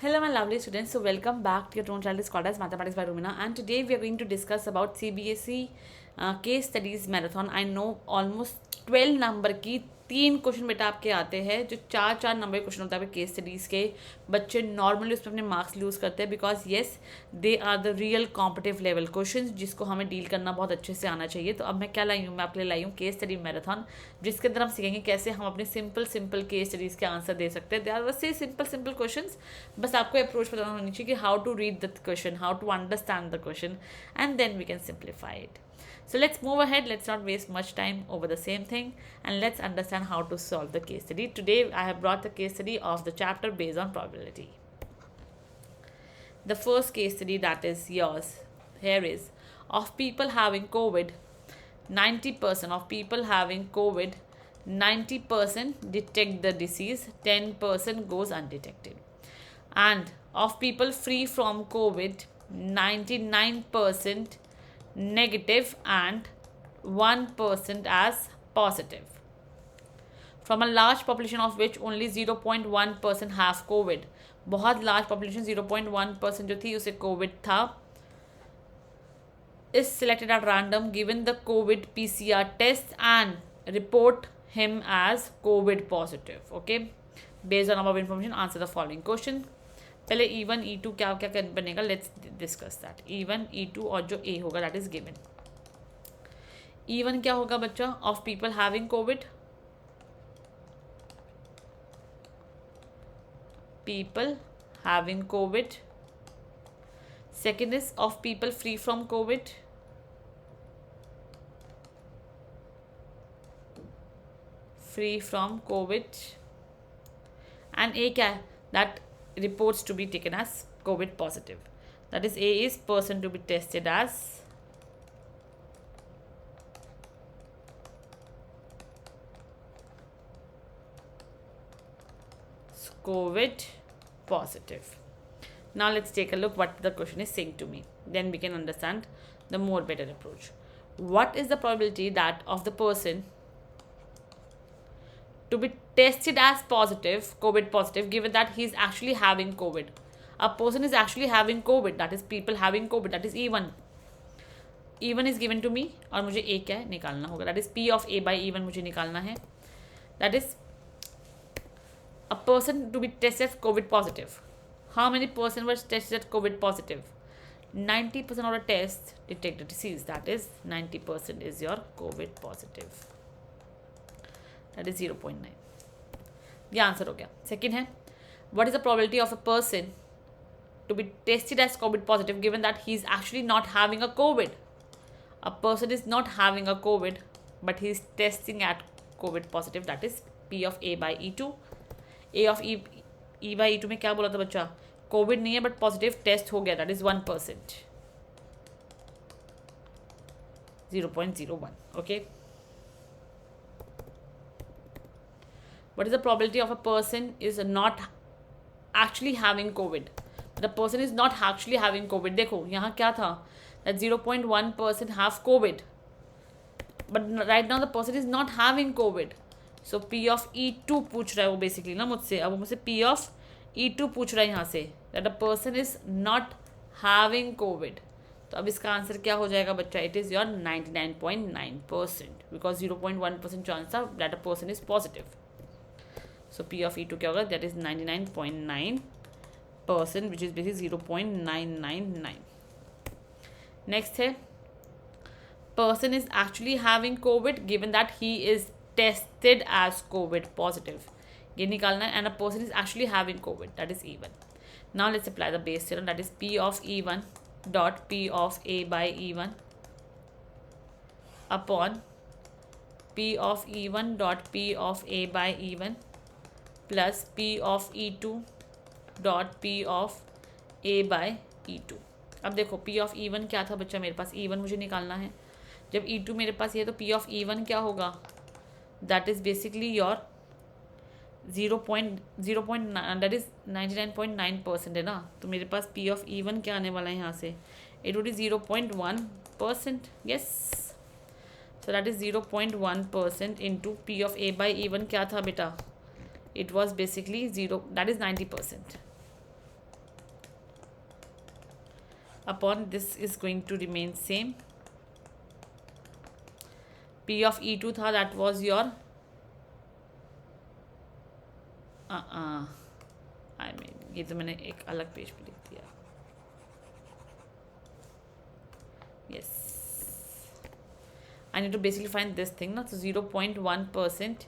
Hello my lovely students, so welcome back to your own child is called as Mathematics by Rumina, and today we are going to discuss about CBSE case studies marathon. I know almost 12 number की 3 question बेटा आपके आते हैं जो 4 number के question होता है case studies के। बच्चे नॉर्मली उसमें अपने मार्क्स लूज़ करते हैं because yes they are the real competitive level question जिसको हमें डील करना बहुत अच्छे से आना चाहिए। तो अब मैं क्या लाई हूँ, मैं आपके लिए लाई हूँ केस स्टडी मैराथन, जिसके अंदर हम सीखेंगे कैसे हम अपने सिंपल केस स्टडीज़ के आंसर दे सकते हैं। दे आर बस से सिंपल क्वेश्चन, बस आपको अप्रोच पता होनी चाहिए कि how to read the question, how to understand the question, and then we can simplify it. So let's move ahead, let's not waste much time over the same thing, and let's understand how to solve the case study. Today I have brought the case study of the chapter based on probability. The first case study that is yours here is of people having COVID, 90% of people having COVID, 90% detect the disease, 10% goes undetected. And of people free from COVID, 99% negative and 1% as positive. From a large population of which only 0.1% have COVID. बहुत large population 0.1% जो थी उसे COVID था. Is selected at random, given the COVID PCR test and report him as COVID positive. Okay. Based on above information, answer the following question. पहले E1 E2 क्या क्या बनेगा, let's discuss that. E1 E2 और जो A होगा that is given. E1 क्या होगा बच्चा, of people having Covid, people having Covid. Second is of people free from Covid, free from Covid. And A क्या है, that reports to be taken as COVID positive. That is A is person to be tested as COVID positive. Now let's take a look what the question is saying to me. Then we can understand the more better approach. What is the probability that of the person to be tested as positive, COVID positive, given that he is actually having COVID? A person is actually having COVID, that is people having COVID, that is E1. E1 is given to me और मुझे A क्या है निकालना होगा, that is P of A by E1 मुझे निकालना है. That is a person to be tested as COVID positive. How many person were tested as COVID positive? 90% of the tests detect the disease, that is 90% is your COVID positive. That is 0.9. ये answer हो गया. Second है, what is the probability of a person to be tested as COVID positive given that he is actually not having a COVID? A person is not having a COVID but he is testing at COVID positive, that is P of A by E2. A of E by E2 में क्या बोला था बच्चा, Covid नहीं है but positive test हो गया, that is 1%, 0.01. Okay. What is the probability of a person is not actually having COVID? The person is not actually having COVID. देखो यहाँ क्या था, that 0.1% have COVID, but right now the person is not having COVID. So P of E2 पूछ रहा है वो basically ना मुझसे, अब वो मुझसे P of E2 पूछ रहा है यहाँ से, that a person is not having COVID. तो अब इसका आंसर क्या हो जाएगा बच्चा, it is your 99.9% because 0.1% chance था that a person is positive. So P of E2 क्या होगा, that is 99.9% which is basically 0.999. Next है, person is actually having COVID given that he is tested as COVID positive. ये निकालना है, and a person is actually having COVID, that is E1. Now let's apply the base theorem, that is P of E1 dot P of A by E1 upon P of E1 dot P of A by E1 plus P of E2 dot P of A by E2. अब देखो P of E1 क्या था बच्चा, मेरे पास E1 मुझे निकालना है. जब E2 मेरे पास ये तो P of E1 क्या होगा, that is basically your 0.9, that is 99.9% है ना. तो मेरे पास P of E1 क्या आने वाला है यहाँ से, it would is 0.1%. Yes, so that is 0.1% into P of A by E1 क्या था बेटा, it was basically 0, that is 90%. upon this is going to remain same. P of E2 था, that was your I mean ये तो मैंने एक अलग page पे लिख दिया. Yes, I need to basically find this thing ना. So 0.1%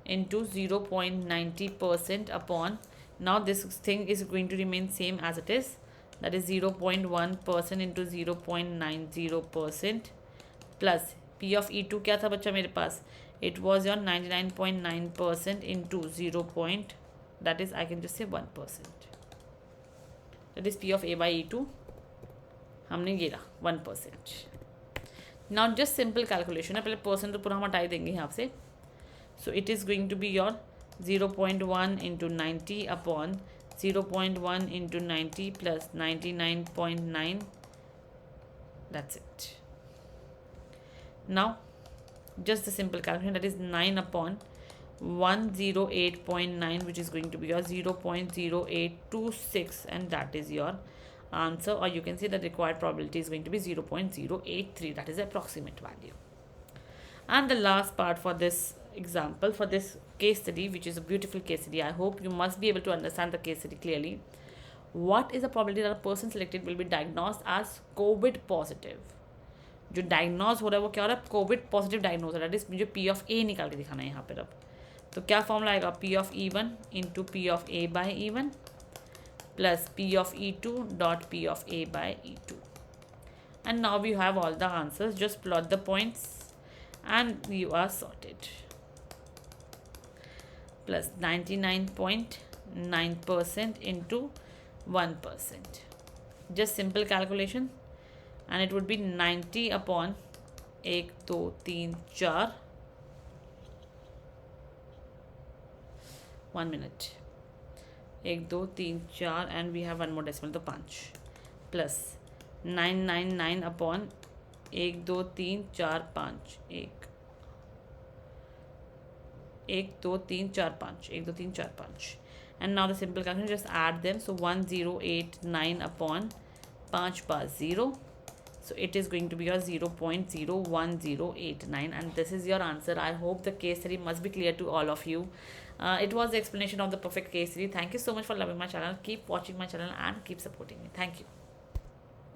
into 0.90% upon, now this thing is going to remain same as it is, that is 0.1% into 0.90% plus P of E2 क्या था बच्चा मेरे पास, it was your 99.9% into 0. That is, I can just say 1%. That is P of A by E2. हमने ये रहा 1%. Now just simple calculation है, पहले percent तो पूरा हम हटा ही देंगे यहाँ से. So it is going to be your 0.1 into 90 upon 0.1 into 90 plus 99.9. That's it. Now just the simple calculation, that is 9 upon 108.9, which is going to be your 0.0826, and that is your answer, or you can say the required probability is going to be 0.083. That is the approximate value. And the last part for this example, for this case study, which is a beautiful case study, I hope you must be able to understand the case study clearly. What is the probability that a person selected will be diagnosed as COVID positive? जो diagnose हो रहा है वो क्या हो रहा है, Covid positive diagnose हो रहा है. दैट इज मुझे पी ऑफ ए निकाल के दिखाना है यहाँ पर. अब तो क्या फॉर्मूला आएगा, P of E1 into P of A by E1 plus P of E2 dot P of A by E2. And now we have all the answers. Just plot the points and you are sorted. Plus 99.9% into 1%. Just simple calculation, and it would be 90 upon 1 2 3 4. 1 minute. 1 2 3 4 and we have one more decimal, तो 5 plus 999 upon 1 2 3 4 5 1 1 2 3 4 5 1 2 3 4 5. And now the simple calculation, just add them. So 1089 upon 5 bar 0. So it is going to be your 0.01089, and this is your answer. I hope the case study must be clear to all of you. It was the explanation of the perfect case study. Thank you so much for loving my channel. Keep watching my channel and keep supporting me. Thank you.